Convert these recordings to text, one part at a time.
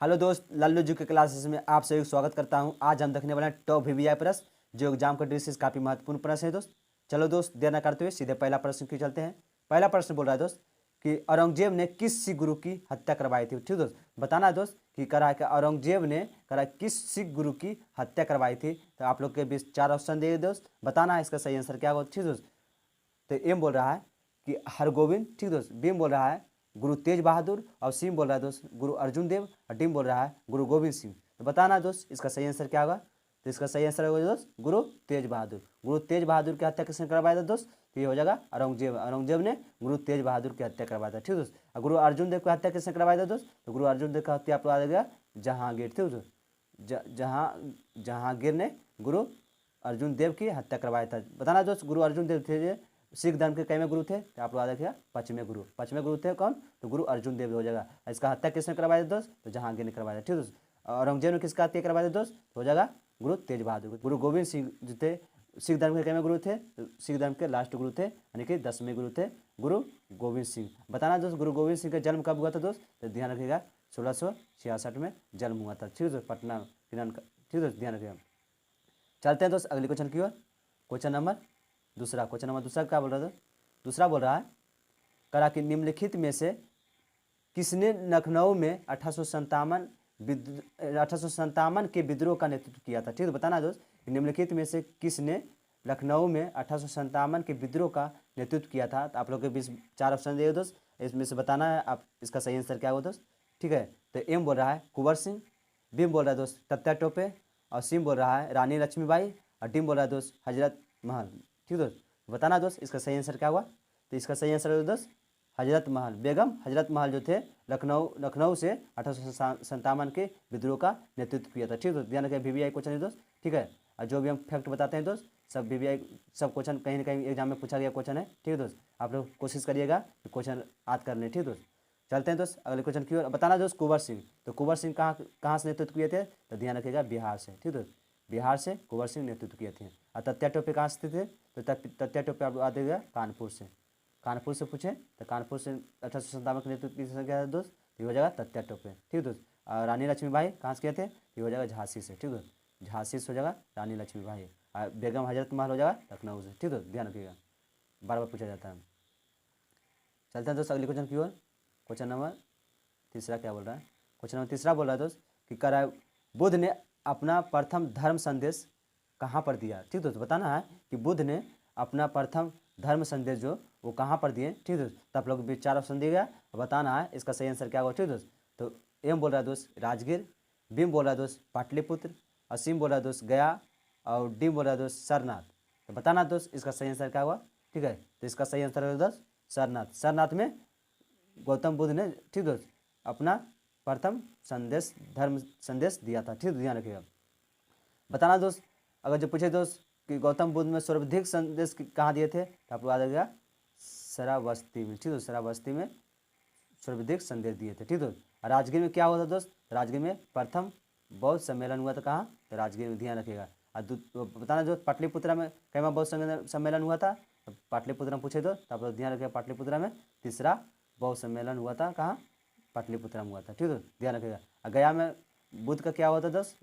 Hello दोस्त, लल्लू जी के classes में आप सभी को स्वागत करता हूं। आज हम देखने वाले हैं टॉप वीवीआई प्रश्न जो एग्जाम का ड्रेसेस काफ़ी महत्वपूर्ण प्रश्न है दोस्त। चलो दोस्त, देर न करते हुए सीधे पहला प्रश्न की चलते हैं। पहला प्रश्न बोल रहा है दोस्त कि औरंगजेब ने किस सिख गुरु की हत्या करवाई थी। ठीक दोस्त, बताना है दोस्त कि करा है कि औरंगजेब ने करा किस सिख गुरु की हत्या करवाई थी। तो आप लोग के बीच 4 ऑप्शन दिए दोस्त, बताना है इसका सही आंसर क्या होगा। ठीक दोस्त, तो एम बोल रहा है कि हरगोविंद। ठीक दोस्त, बीम बोल रहा है गुरु तेज बहादुर, और सिम बोल रहा है दोस्त गुरु अर्जुन देव, और टीम बोल रहा है गुरु गोविंद सिंह। तो बताना दोस्त इसका सही आंसर क्या होगा। तो इसका सही आंसर होगा दोस्त गुरु तेज बहादुर। गुरु तेज बहादुर की हत्या किसने करवाया था दोस्त, तो ये हो जाएगा औरंगजेब। औरंगजेब ने गुरु तेज बहादुर की हत्या करवाया था। ठीक दोस्त, और गुरु अर्जुन देव की हत्या किसने करवाया था दोस्त, तो गुरु अर्जुन देव की हत्या आप लोग आ गया जहांगीर। ठीक दोस्त, जहांगीर ने गुरु अर्जुन देव की हत्या करवाया था। बताना दोस्त गुरु अर्जुन देव थे सिख धर्म के कैमे गुरु थे, तो आप लोग आ देखिए पांचवें गुरु। पांचवें गुरु थे कौन, तो गुरु अर्जुन देव हो जाएगा। इसका हत्या किसने करवाया था दोस्त, तो जहांगीर ने करवाया था। ठीक दोस्त, औरंगजेब ने किसका हत्या करवाया था दोस्त, तो हो जाएगा गुरु तेज बहादुर। गुरु गोविंद सिंह जो थे सिख धर्म के कैमे गुरु थे, तो सिख धर्म के लास्ट गुरु थे, यानी कि 10वें गुरु थे गुरु गोविंद सिंह। बताना दोस्त गुरु गोविंद सिंह का जन्म कब हुआ था दोस्त, तो ध्यान रखिएगा 1666 में जन्म हुआ था। ठीक है, पटना किरण का। ठीक है, ध्यान रखिएगा। चलते हैं दोस्त अगले क्वेश्चन की ओर। क्वेश्चन नंबर दूसरा क्या बोल रहा था, दूसरा बोल रहा है करा कि निम्नलिखित में से किसने लखनऊ में 1857 के विद्रोह का नेतृत्व किया था। ठीक है, बताना दोस्त निम्नलिखित में से किसने लखनऊ में 1857 के विद्रोह का नेतृत्व किया था। तो आप लोग के बीच 4 ऑप्शन दिए दोस्त, इसमें से बताना है आप इसका सही आंसर क्या होगा दोस्त। ठीक है, तो एम बोल रहा है कुंवर सिंह, बीम बोल रहा है दोस्त तत्या टोपे, और सिम बोल रहा है रानी लक्ष्मीबाई, और टीम बोल रहा है दोस्त हजरत महल। ठीक दोस्त, बताना दोस्त इसका सही आंसर क्या हुआ। तो इसका सही आंसर होगा दोस्त हजरत महल। बेगम हजरत महल जो थे लखनऊ से 1857 के विद्रोह का नेतृत्व किया था। ठीक दोस्त, ध्यान रखिए वीवीआई क्वेश्चन है दोस्त। ठीक है, और जो भी हम फैक्ट बताते हैं दोस्त सब वीवीआई सब क्वेश्चन कहीं ना कहीं एग्जाम में पूछा गया क्वेश्चन है। ठीक है दोस्त, आप लोग कोशिश करिएगा कि क्वेश्चन याद कर लें। ठीक दोस्त, चलते हैं दोस्त अगले क्वेश्चन की ओर। बताना दोस्त कुंवर सिंह, तो कुंवर सिंह कहाँ से नेतृत्व किए थे, तो ध्यान रखिएगा बिहार से। ठीक दोस्त, बिहार से कुंवर सिंह नेतृत्व किए थे। और तत्या टोपे कहाँ से थे, तो तत्या टोपे आप आ देगा कानपुर से। कानपुर से पूछे तो कानपुर से 1857 के नेतृत्व किसने किया था दोस्त, ये हो जाएगा तत्या टोपे। ठीक दोस्त, और रानी लक्ष्मीबाई कहाँ से किए थे, ये हो जाएगा झांसी से। ठीक दोस्त, झांसी से हो जाएगा रानी लक्ष्मीबाई। और बेगम हजरत महल हो जाएगा लखनऊ से। ठीक दोस्त, ध्यान रखिएगा बार बार पूछा जाता है। चलते हैं दोस्त अगले क्वेश्चन की ओर। क्वेश्चन नंबर तीसरा क्या बोल रहा है, क्वेश्चन नंबर तीसरा बोल रहा है दोस्त कि करा बुद्ध ने अपना प्रथम धर्म संदेश कहाँ पर दिया। ठीक दोस्त, बताना है कि बुद्ध ने अपना प्रथम धर्म संदेश जो वो कहाँ पर दिए। ठीक दोस्त, तो आप लोग भी 4 ऑप्शन दिए गया, बताना है इसका सही आंसर क्या होगा। ठीक दोस्त, तो एम बोल रहा है दोस्त राजगीर, बीम बोल रहा है दोस्त पाटलिपुत्र, और सिम बोल रहा है दोस्त गया, और डीम बोल रहा है दोस्त सरनाथ। तो बताना दोस्त इसका सही आंसर क्या होगा। ठीक है, तो इसका सही आंसर होगा दोस्त सरनाथ। सरनाथ में गौतम बुद्ध ने ठीक दोस्त अपना प्रथम धर्म संदेश दिया था। ठीक, ध्यान रखिएगा। बताना दोस्त अगर जो पूछे दोस्त कि गौतम बुद्ध में सर्वाधिक संदेश कहाँ दिए थे, तो आपको याद आ गया श्रावस्ती में। ठीक दोस्त, श्रावस्ती में सर्वाधिक संदेश दिए थे। ठीक दोस्त, राजगीर में क्या हुआ था दोस्त, राजगीर में प्रथम बौद्ध सम्मेलन हुआ था। कहाँ, तो राजगीर में, ध्यान रखिएगा। और बताना दोस्त पाटलिपुत्रा में कैमा बौद्ध सम्मेलन हुआ था, तो पाटलिपुत्रा में पूछे तो आप लोग ध्यान रखिएगा पाटलिपुत्रा में तीसरा बौद्ध सम्मेलन हुआ था। कहाँ, पाटलिपुत्रा में हुआ था। ठीक है, ध्यान रखिएगा। गया में बुद्ध का क्या हुआ था दोस्त,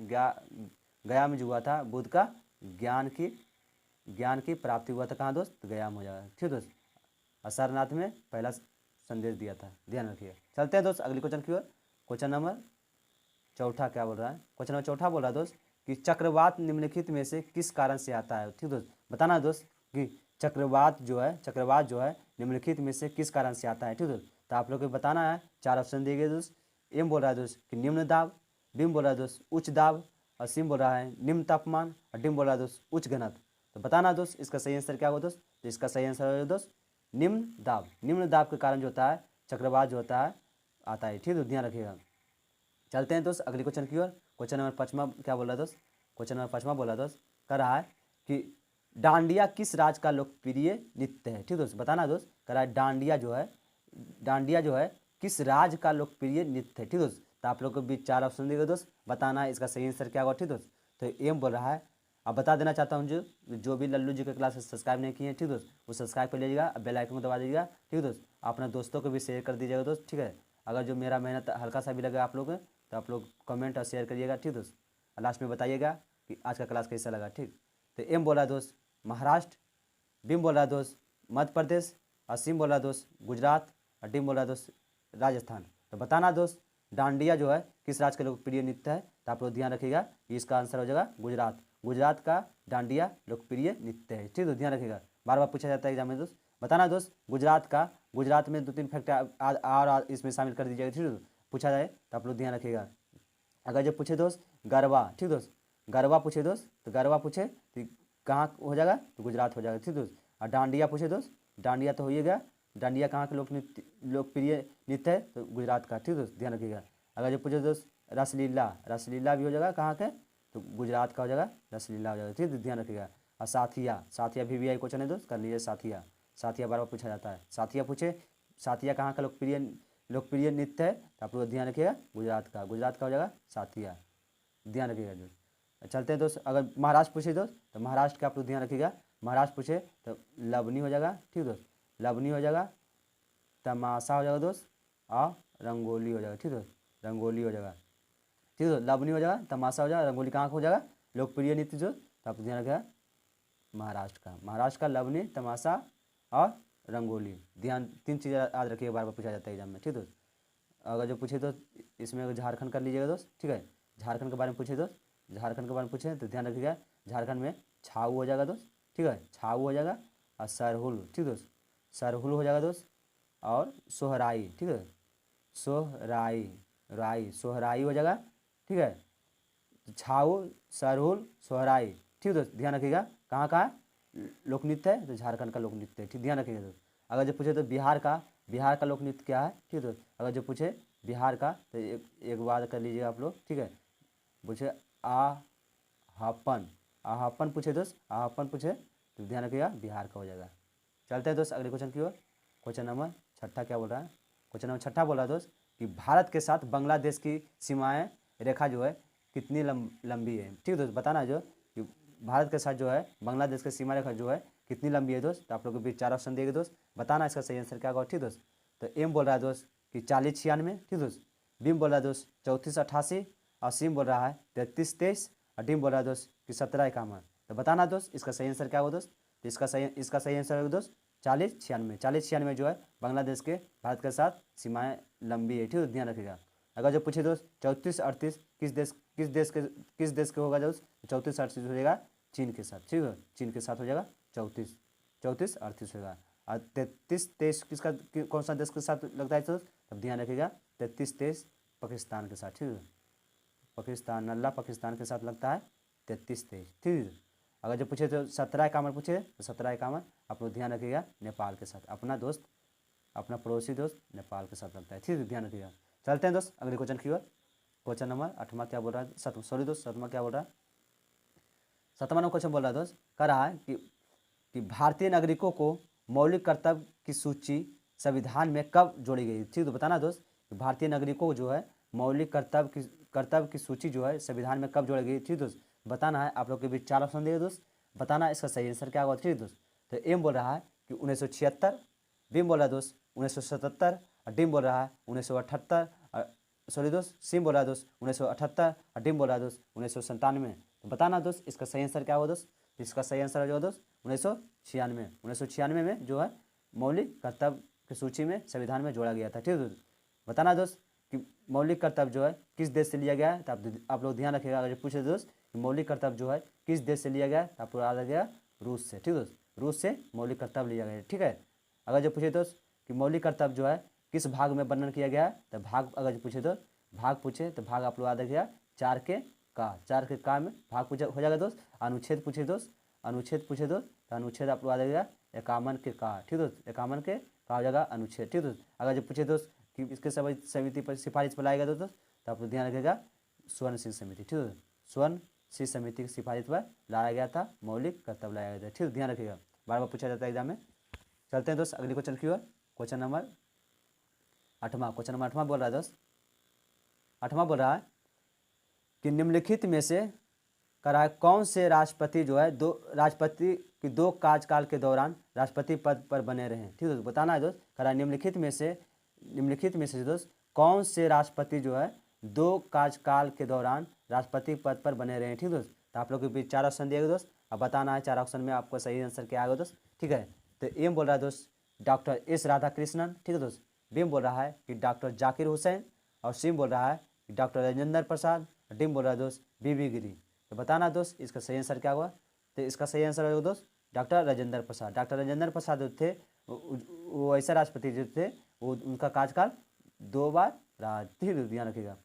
गया में जो हुआ था बुद्ध का ज्ञान की प्राप्ति हुआ था। कहाँ दोस्त, तो गया में हो जाएगा। ठीक दोस्त, सारनाथ में पहला संदेश दिया था। ध्यान रखिएगा। चलते हैं दोस्त अगले क्वेश्चन की ओर। क्वेश्चन नंबर चौथा क्या बोल रहा है, क्वेश्चन नंबर चौथा बोल रहा है दोस्त कि चक्रवात निम्नलिखित में से किस कारण से आता है। ठीक दोस्त, बताना दोस्त कि चक्रवात जो है निम्नलिखित में से किस कारण से आता है। ठीक दोस्त, तो आप लोग को बताना है 4 ऑप्शन दिए गए दोस्त। एम बोल रहा है दोस्त कि निम्न दाब, बीम बोल रहा है दोस्त उच्च दाब, और सिम बोल रहा है निम्न तापमान, और डिम बोल रहा है दोस्त उच्च घनत्व। तो बताना दोस्त इसका सही आंसर क्या होगा दोस्त, तो इसका सही आंसर है दोस्त निम्न दाब। निम्न दाब के कारण जो होता है चक्रवात जो होता है आता है। ठीक है, ध्यान रखिएगा। चलते हैं दोस्त अगले क्वेश्चन की ओर। क्वेश्चन नंबर 5वां क्या बोल रहा है दोस्त, क्वेश्चन नंबर 5वां बोल रहा है दोस्त कह रहा है कि डांडिया किस राज्य का लोकप्रिय नृत्य है। ठीक दोस्त, बताना दोस्त कह रहा है डांडिया जो है किस राज्य का लोकप्रिय नृत्य है। ठीक दोस्त, तो आप लोग को भी 4 ऑप्शन देगा दोस्त, बताना है इसका सही आंसर क्या होगा। ठीक दोस्त, तो एम बोल रहा है। अब बता देना चाहता हूँ जो भी लल्लू जी के क्लास सब्सक्राइब नहीं किए हैं, ठीक दोस्त, वो सब्सक्राइब कर लीजिएगा, बेल आइकन को दबा दीजिएगा। ठीक दोस्त, अपने दोस्तों को भी शेयर कर दीजिएगा दोस्त। ठीक है, अगर जो मेरा मेहनत हल्का सा भी लगे आप लोग तो आप लोग कमेंट और शेयर करिएगा, ठीक दोस्त। लास्ट में बताइएगा कि आज का क्लास कैसा लगा, ठीक। तो एम बोला दोस्त महाराष्ट्र, बीम बोला दोस्त मध्य प्रदेश, और सीम बोला दोस्त गुजरात, और डीम बोला दोस्त राजस्थान। तो बताना दोस्त डांडिया जो है किस राज्य का लोकप्रिय नृत्य है, तो आप लोग ध्यान रखिएगा इसका आंसर हो जाएगा गुजरात। गुजरात का डांडिया लोकप्रिय नृत्य है, ठीक है, ध्यान रखिएगा। बार बार पूछा जाता है एग्जाम में दोस्त। बताना दोस्त गुजरात में 2-3 फैक्ट और इसमें शामिल कर दीजिएगा, ठीक है। पूछा जाए तो आप लोग ध्यान रखिएगा। अगर जो पूछे दोस्त गरबा, ठीक दोस्त, गरबा पूछे दोस्त तो गरबा पूछे तो कहाँ हो जाएगा, तो गुजरात हो जाएगा, ठीक दोस्त। और डांडिया पूछे दोस्त, डांडिया तो हो ही गया, डांडिया कहाँ का लोकप्रिय नृत्य है, तो गुजरात का, ठीक दोस्त, ध्यान रखिएगा। अगर जो पूछे दोस्त रसलीला भी हो जाएगा कहाँ के, तो गुजरात का हो जाएगा, रसलीला हो जाएगा, ठीक है, ध्यान रखिएगा। और साथिया VVI क्वेश्चन है दोस्त, कर लीजिए। साथिया बार बार पूछा जाता है। साथिया कहाँ का लोकप्रिय नृत्य है, तो आप लोग ध्यान रखिएगा गुजरात का हो जाएगा साथिया, ध्यान रखिएगा दोस्त। चलते हैं दोस्त। अगर महाराष्ट्र पूछे दोस्त तो महाराष्ट्र का आप लोग ध्यान रखिएगा। महाराष्ट्र पूछे तो लवनी हो जाएगा, ठीक दोस्त, लवनी हो जाएगा, तमाशा हो जाएगा दोस्त, और रंगोली हो जाएगा, ठीक दोस्त, रंगोली हो जाएगा, ठीक है। लवनी हो जाएगा, तमाशा हो जाएगा, रंगोली कहाँ का हो जाएगा, लोकप्रिय नृत्य जो, तो आप ध्यान रखिएगा महाराष्ट्र का लवनी, तमाशा और रंगोली। ध्यान 3 चीज़ें याद रखिएगा, बार बार पूछा जाता है एग्जाम में, ठीक दोस्त। अगर जो पूछे तो इसमें झारखंड कर लीजिएगा दोस्त, ठीक है। झारखंड के बारे में पूछे दोस्त, झारखंड के बारे में पूछे तो ध्यान रखिएगा झारखंड में छाऊ हो जाएगा दोस्त, ठीक है, छाऊ हो जाएगा, और सरहुल, ठीक दोस्त, सरहुल हो जाएगा दोस्त, और सोहराई, ठीक है, सोहराई हो जाएगा, ठीक है। छाऊ, सरहुल, सोहराई, ठीक दोस्त, ध्यान रखिएगा। कहाँ का लोक नृत्य है, तो झारखंड का लोक नृत्य है, ठीक, ध्यान रखिएगा दोस्त। अगर जो पूछे तो बिहार का लोक नृत्य क्या है, ठीक दोस्त। अगर जो पूछे बिहार का तो एक बात कर लीजिएगा आप लोग, ठीक है। पूछे आहपन पूछे दोस्त, आहपन पूछे तो ध्यान रखिएगा बिहार का हो जाएगा। चलते हैं दोस्त अगले क्वेश्चन की ओर। क्वेश्चन नंबर 6 क्या बोल रहा है, क्वेश्चन नंबर 6 बोल रहा है दोस्त कि भारत के साथ बांग्लादेश की सीमाएं रेखा जो है कितनी लंबी है, ठीक दोस्त। बताना जो कि भारत के साथ जो है बांग्लादेश की सीमा रेखा जो है कितनी लंबी है दोस्त। तो आप लोग को बीच 4 ऑप्शन देंगे दोस्त, बताना इसका सही आंसर क्या होगा, ठीक दोस्त। तो एम बोल रहा है दोस्त कि 40-96, ठीक दोस्त। बीम बोल रहा है दोस्त 34-88, और सीम बोल रहा है 33-23, और डीम बोल रहा है दोस्त कि 17-51। तो बताना दोस्त इसका सही आंसर क्या होगा दोस्त। तो इसका सही आंसर होगा दोस्त 40-96 जो है बांग्लादेश के भारत के साथ सीमाएं लंबी है, ठीक है, ध्यान रखिएगा। अगर जो पूछे दोस्त 34-38 किस देश के होगा दोस्त, 34-38 हो जाएगा चीन के साथ, ठीक है, चीन के साथ हो जाएगा 34-38 होगा। और 33-23 कौन सा देश के साथ लगता है दोस्त, तब ध्यान रखिएगा 33-23 पाकिस्तान के साथ, ठीक है, पाकिस्तान के साथ लगता है 33-23, ठीक है। अगर जो पूछे तो 17-51 पूछे तो 17-51 आप लोग ध्यान रखिएगा नेपाल के साथ, अपना पड़ोसी दोस्त नेपाल के साथ लगता है, ठीक है, ध्यान रखिएगा। चलते हैं दोस्त अगले क्वेश्चन की ओर। क्वेश्चन नंबर 8वां क्या बोल रहा है, 7वां क्या बोल रहा है, 7वां क्वेश्चन बोल रहा है दोस्त, कह रहा है कि भारतीय नागरिकों को मौलिक कर्तव्य की सूची संविधान में कब जोड़ी गई, ठीक है। तो बताना दोस्त भारतीय नागरिकों को जो है मौलिक कर्तव्य की सूची जो है संविधान में कब जोड़ी गई, ठीक दोस्त। बताना है, आप लोग के बीच 4 ऑप्शन देंगे दोस्त, बताना इसका सही आंसर क्या होगा, ठीक दोस्त। तो एम बोल रहा है कि 1976, बीम बोल रहा है दोस्त 1977, और डीम बोल रहा है 1978, सॉरी दोस्त, सीम बोल रहा है दोस्त 1978, और डीम बोल रहा है दोस्त 1997। तो बताना दोस्त इसका सही आंसर क्या होगा दोस्त। इसका सही आंसर हो जाएगा दोस्त 1996 में जो है मौलिक कर्तव्य की सूची में संविधान में जोड़ा गया था, ठीक है दोस्त। बताना दोस्त कि मौलिक कर्तव्य जो है किस देश से लिया गया है, तो आप लोग ध्यान रखिएगा। अगर पूछे दोस्त कि मौलिक कर्तव्य जो है किस देश से लिया गया है, तो आप लोग याद रखिएगा रूस से, ठीक दोस्त, रूस से मौलिक कर्तव्य लिया गया है, ठीक है। अगर जो पूछे दोस्त कि मौलिक कर्तव्य जो है किस भाग में वर्णन किया गया है, तो भाग अगर पूछे तो भाग आप लोग याद रखिएगा 4 के का में भाग पूछे हो जाएगा दोस्त। अनुच्छेद पूछे दोस्त तो अनुच्छेद आप लोग याद रखिएगा 51 के का, ठीक दोस्त, 51 के का हो जाएगा अनुच्छेद, ठीक दोस्त। अगर जो पूछे दोस्त कि इसके समिति पर सिफारिश पर लाएगा दोस्त, तो आप लोग ध्यान रखिएगा स्वर्ण सिंह समिति, ठीक है, स्वर्ण सिंह समिति की सिफारिश पर लाया गया था, मौलिक कर्तव्य लाया गया था, ठीक है, ध्यान रखिएगा, बार बार पूछा जाता है एग्जाम में। चलते हैं दोस्त अगले क्वेश्चन की ओर। क्वेश्चन नंबर 8वां बोल रहा है दोस्त, 8वां बोल रहा है कि निम्नलिखित में से करा कौन से राष्ट्रपति जो है राष्ट्रपति की 2 कार्यकाल के दौरान राष्ट्रपति पद पर बने रहे, ठीक है, बताना है दोस्त। करा निम्नलिखित में से दोस्त कौन से राष्ट्रपति जो है दो कार्यकाल के दौरान राष्ट्रपति पद पर बने रहे। ठीक दोस्त, तो आप लोग के बीच 4 ऑप्शन दिए गए दोस्त। अब बताना है 4 ऑप्शन में आपको सही आंसर क्या आएगा दोस्त। ठीक है, तो ए बोल रहा है दोस्त डॉक्टर एस राधाकृष्णन। ठीक है दोस्त, बी बोल रहा है कि डॉक्टर जाकिर हुसैन, और सी बोल रहा है कि डॉक्टर राजेंद्र प्रसाद, डी बोल रहा है दोस्त बीबी गिरी। तो बताना दोस्त इसका सही आंसर क्या हुआ। तो इसका सही आंसर होगा दोस्त डॉक्टर राजेंद्र प्रसाद। डॉक्टर राजेंद्र प्रसाद जो थे वो ऐसे राष्ट्रपति जो थे वो उनका कार्यकाल 2 बार रहा। ठीक है, ध्यान रखिएगा।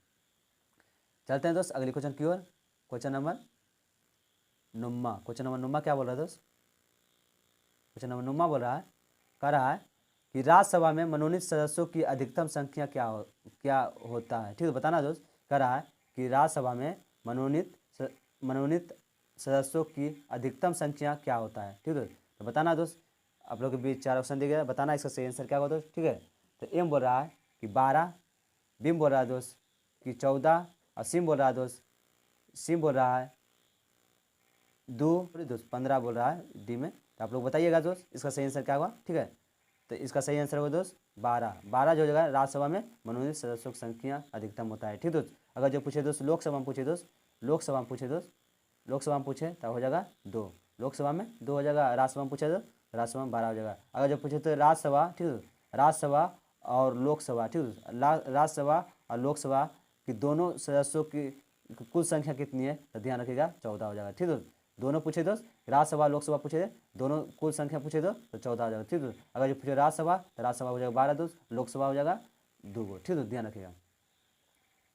चलते हैं दोस्त अगले क्वेश्चन की ओर। क्वेश्चन नंबर नुम्मा। क्वेश्चन नंबर नुम्मा क्या बोल रहा है दोस्त। क्वेश्चन नंबर नुम्मा बोल रहा है, कह रहा है कि राज्यसभा में मनोनीत सदस्यों की अधिकतम संख्या क्या होता है। ठीक है, बताना दोस्त। कह रहा है कि राज्यसभा में मनोनीत सदस्यों की अधिकतम संख्या क्या होता है। ठीक है, तो बताना दोस्त। आप लोग के बीच 4 ऑप्शन दिए गए, बताना इसका सही आंसर क्या होगा दोस्त। ठीक है, तो एम बोल रहा है कि 12, बीम बोल रहा है दोस्त कि 14, और सिम बोल रहा है दोस्त, सिम बोल रहा है 2 दोस्त 15 बोल रहा है डी में। तो आप लोग बताइएगा दोस्त इसका सही आंसर क्या होगा। ठीक है, तो इसका सही आंसर होगा दोस्त 12 जो जगह राज्यसभा में मनोनीत सदस्यों की संख्या अधिकतम होता है। ठीक दोस्त, अगर जो पूछे दोस्त लोकसभा में पूछे दोस्त, लोकसभा में पूछे दोस्त, लोकसभा में पूछे तो हो जाएगा 2, लोकसभा में 2 हो जाएगा। राज्यसभा में पूछे तो राज्यसभा में 12 हो जाएगा। अगर जो पूछे तो राज्यसभा, ठीक है, राज्यसभा और लोकसभा, ठीक है, राज्यसभा और लोकसभा की दोनों सदस्यों की कुल संख्या कितनी है, तो ध्यान रखिएगा 14 हो जाएगा। ठीक है, दोनों पूछे दोस्त, राज्यसभा लोकसभा पूछे दोनों कुल संख्या पूछे तो 14 हो जाएगा। ठीक है, अगर जो पूछे राज्यसभा तो राज्यसभा हो जाएगा 12 दोस्त, लोकसभा हो जाएगा 2। ठीक है, ध्यान रखिएगा।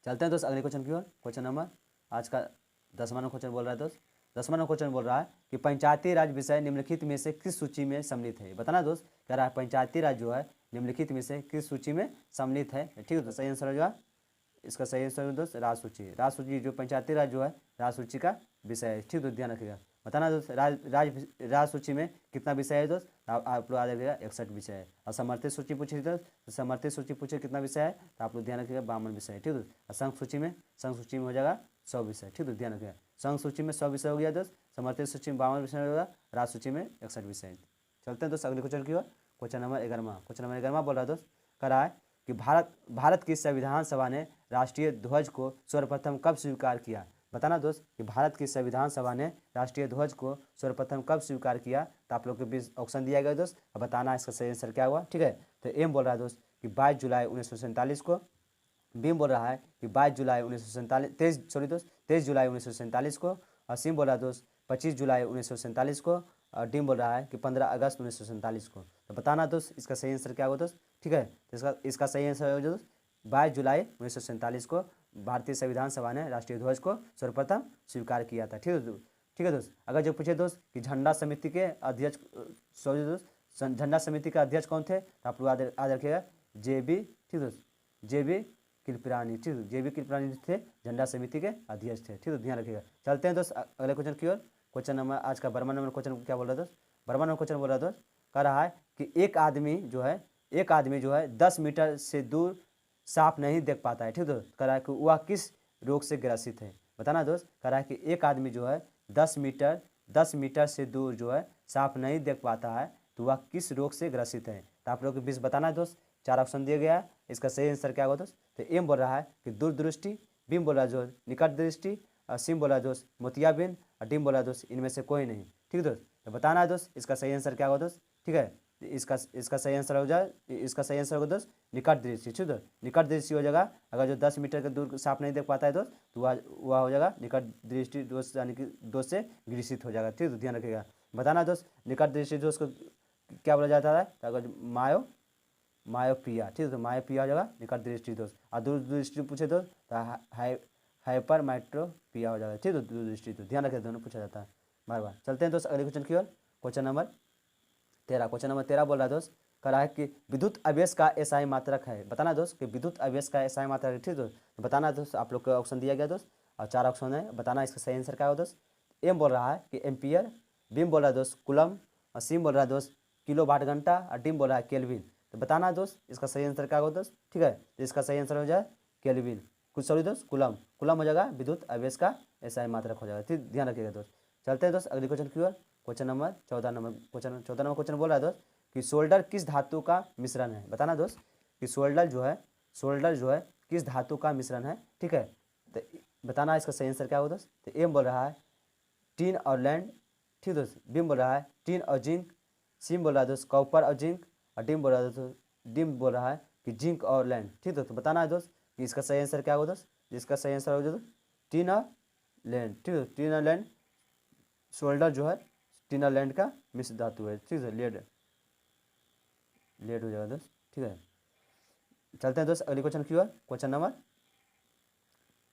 चलते हैं दोस्त अगले क्वेश्चन की ओर। क्वेश्चन नंबर आज का 10वां क्वेश्चन बोल रहा है दोस्त। 10वां क्वेश्चन बोल रहा है कि पंचायती राज विषय निम्नलिखित में से किस सूची में सम्मिलित है। बताना दोस्त, कह रहा है पंचायती राज जो है निम्नलिखित में से किस सूची में सम्मिलित है। ठीक है, तो सही आंसर हो जाएगा इसका सही आंसर है दोस्त राज सूची। राज सूची जो पंचायती राज जो है राज सूची का विषय है। ठीक है, तो ध्यान रखिएगा। बताना दोस्त राज सूची में कितना विषय है दोस्त। आप लोग याद रखिएगा 61 विषय है। और समर्थित सूची पूछी दोस्त, तो समर्थित सूची पूछे कितना विषय है, तो आप लोग ध्यान रखिएगा 52 विषय है। ठीक है, और संघ सूची में हो जाएगा 100 विषय। ठीक है, ध्यान रखिएगा। संघ सूची में 100 विषय हो गया दोस्त, समर्थित सूची में 52 विषय होगा, राज सूची में 61 विषय। चलते हैं दोस्त अगले क्वेश्चन की ओर। क्वेश्चन नंबर 11वां। क्वेश्चन नंबर 11वां बोल रहा है दोस्त, कह रहा है कि भारत की संविधान सभा ने राष्ट्रीय ध्वज को सर्वप्रथम कब स्वीकार किया। बताना दोस्त कि भारत की संविधान सभा ने राष्ट्रीय ध्वज को सर्वप्रथम कब स्वीकार किया। तो आप लोग के बीच ऑप्शन दिया गया दोस्त, अब बताना इसका सही आंसर क्या हुआ। ठीक है, तो एम बोल रहा है दोस्त कि 22 जुलाई 1947 को, बीम बोल रहा है कि 22 जुलाई 1947 23 जुलाई 1947 को, और सिम बोल रहा है दोस्त 25 जुलाई 1947 को, और डीम बोल रहा है कि 15 अगस्त 1947 को। तो बताना दोस्त इसका सही आंसर क्या होगा दोस्त। ठीक है, तो इसका सही आंसर होगा दोस्त 22 जुलाई 1947 को भारतीय संविधान सभा ने राष्ट्रीय ध्वज को सर्वप्रथम स्वीकार किया था। ठीक है दोस्त, अगर जो पूछे दोस्त कि झंडा समिति के अध्यक्ष, सॉरी दोस्त, झंडा समिति के अध्यक्ष कौन थे, तो आप लोग याद रखिएगा JB, ठीक दोस्त, JB कृपलानी। ठीक है, JB कृपलानी थे झंडा समिति के अध्यक्ष थे। ठीक है, ध्यान रखिएगा। चलते हैं दोस्त अगले क्वेश्चन की ओर। क्वेश्चन नंबर आज का 12वां नंबर क्वेश्चन क्या बोल रहा है दोस्त। 12वां नंबर क्वेश्चन बोल रहा है दोस्त, कह रहा है कि एक आदमी जो है 10 मीटर से दूर साफ नहीं देख पाता है। ठीक है, कह रहा है कि वह किस रोग से ग्रसित है। बताना दोस्त, कह रहा है कि एक आदमी जो है 10 मीटर से दूर जो है साफ नहीं देख पाता है, तो वह किस रोग से ग्रसित है। तो आप लोग के बीच बताना है दोस्त। 4 ऑप्शन दिया गया है, इसका सही आंसर क्या होगा दोस्त। तो एम बोल रहा है कि दूरदृष्टि, बीम बोला जो निकट दृष्टि, और सिम बोला दोस्त मोतियाबिंद, और डीम बोला दोस्त इनमें से कोई नहीं। ठीक दोस्त, तो बताना है दोस्त इसका सही आंसर क्या होगा दोस्त। ठीक है, इसका सही आंसर हो जाए, इसका सही आंसर होगा दोस्त निकट दृष्टि। ठीक है, निकट दृष्टि हो जाएगा। अगर जो 10 मीटर के दूर साफ नहीं देख पाता है दोस्त, तो वह हो जाएगा निकट दृष्टि दोष, यानी कि दोष से ग्रसित हो जाएगा। ठीक है, ध्यान रखिएगा। बताना दोस्त निकट दृष्टि दोष को क्या बोला जाता है, तो अगर मायोपिया, ठीक है, तो मायोपिया हो जाएगा निकट दृष्टि दोष। और दूरदृष्टि पूछे तो हाइपर माइट्रोपिया हो जाएगा। ठीक है, दूरदृष्टि तो ध्यान रखिए, दोनों पूछा जाता है बार बार। चलते हैं दोस्त अगले क्वेश्चन की ओर। Question number 13। क्वेश्चन नंबर 13 बोल रहा है दोस्त, कह रहा है कि विद्युत आवेश का एसआई मात्रक है। बताना दोस्त कि विद्युत आवेश का एसआई मात्रक है। ठीक है, तो बताना दोस्त, आप लोग को ऑप्शन दिया गया दोस्त, और 4 ऑप्शन है, बताना इसका सही आंसर क्या होगा दोस्त। एम बोल रहा है कि एम्पियर, बीम बोल रहा है दोस्त कुलम, और सिम बोल रहा है दोस्त किलो वाट घंटा, और डीम बोल रहा है केल्विन। तो बताना दोस्त इसका सही आंसर क्या होगा दोस्त। ठीक है, तो इसका सही आंसर हो जाए केल्विन, कुछ सॉरी दोस्त कुलम हो जाएगा विद्युत आवेश का एसआई मात्रक हो जाएगा। ठीक, ध्यान रखिएगा दोस्त। चलते हैं दोस्त अगले क्वेश्चन की ओर। क्वेश्चन नंबर 14 नंबर क्वेश्चन बोल रहा है दोस्त कि सोल्डर किस धातु का मिश्रण है। बताना दोस्त कि सोल्डर जो है किस धातु का मिश्रण है, ठीक है। तो बताना इसका सही आंसर क्या होगा दोस्त। तो एम बोल रहा है टीन और लैंड, ठीक दोस्त। बीम बोल रहा है टीन और जिंक, सिम बोल रहा है दोस्त कॉपर और जिंक, और डिम बोल रहा है दोस्त, डिम बोल रहा है कि जिंक और लैंड, ठीक दोस्त। तो बताना है दोस्त कि इसका सही आंसर क्या होगा दोस्त। इसका सही आंसर होगा दोस्त टीन और लैंड, ठीक है। टीन और लैंड शोल्डर जो है टीन और लैंड का मिश्र धातु है, ठीक है। लेड लेड हो जाएगा दोस्त, ठीक है। चलते हैं दोस्त अगली क्वेश्चन की ओर। Question number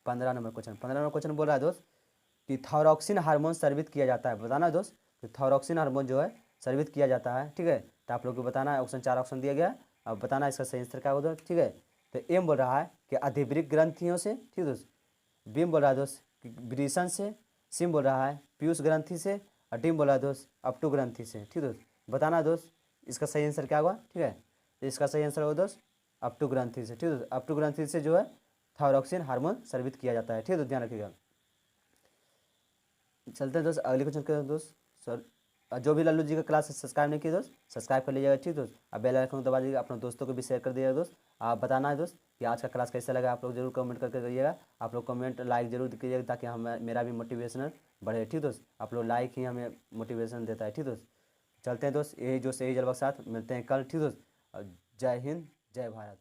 15 number question. 15 number question बोल रहा है दोस्त कि थायरॉक्सिन हार्मोन सर्वित किया जाता है। बताना है दोस्त कि थायरॉक्सिन हार्मोन जो है सर्वित किया जाता है, ठीक है। तो आप लोग को बताना है, ऑप्शन 4 ऑप्शन दिया गया है। अब बताना है इसका सही आंसर क्या होगा, ठीक है। तो एम बोल रहा है कि अधिवृक्क ग्रंथियों से, ठीक है दोस्त। बीम बोल रहा है दोस्त कि ब्रीसन से, सिम बोल रहा है पीयूष ग्रंथि से, और डिम बोल रहा है दोस्त अपटू ग्रंथि से, ठीक है दोस्त। बताना है दोस्त इसका सही आंसर क्या होगा, ठीक है। तो इसका सही आंसर होगा दोस्त अपटू ग्रंथि से, ठीक है। अपटू ग्रंथि से जो है थायरॉक्सिन हार्मोन सर्वित किया जाता है, ठीक है। ध्यान रखिएगा। चलते हैं दोस्त अगले क्वेश्चन के दोस्त। सर जो भी लल्लू जी का क्लास सब्सक्राइब नहीं किया दोस्त सब्सक्राइब कर लीजिएगा, ठीक दोस्त। अब बेल आइकन दबा दीजिएगा, अपने दोस्तों को भी शेयर कर दीजिएगा दोस्त। आप बताना है दोस्त कि आज का क्लास कैसा लगा, आप लोग जरूर कमेंट करके करिएगा। आप लोग कमेंट लाइक जरूर कीजिएगा ताकि हम मेरा भी मोटिवेशनल बढ़े, ठीक दोस्त। आप लोग लाइक ही हमें मोटिवेशन देता है, ठीक दोस्त। चलते हैं दोस्त यही जो सही जलवा के साथ मिलते हैं कल, ठीक दोस्त। जय हिंद जय भारत।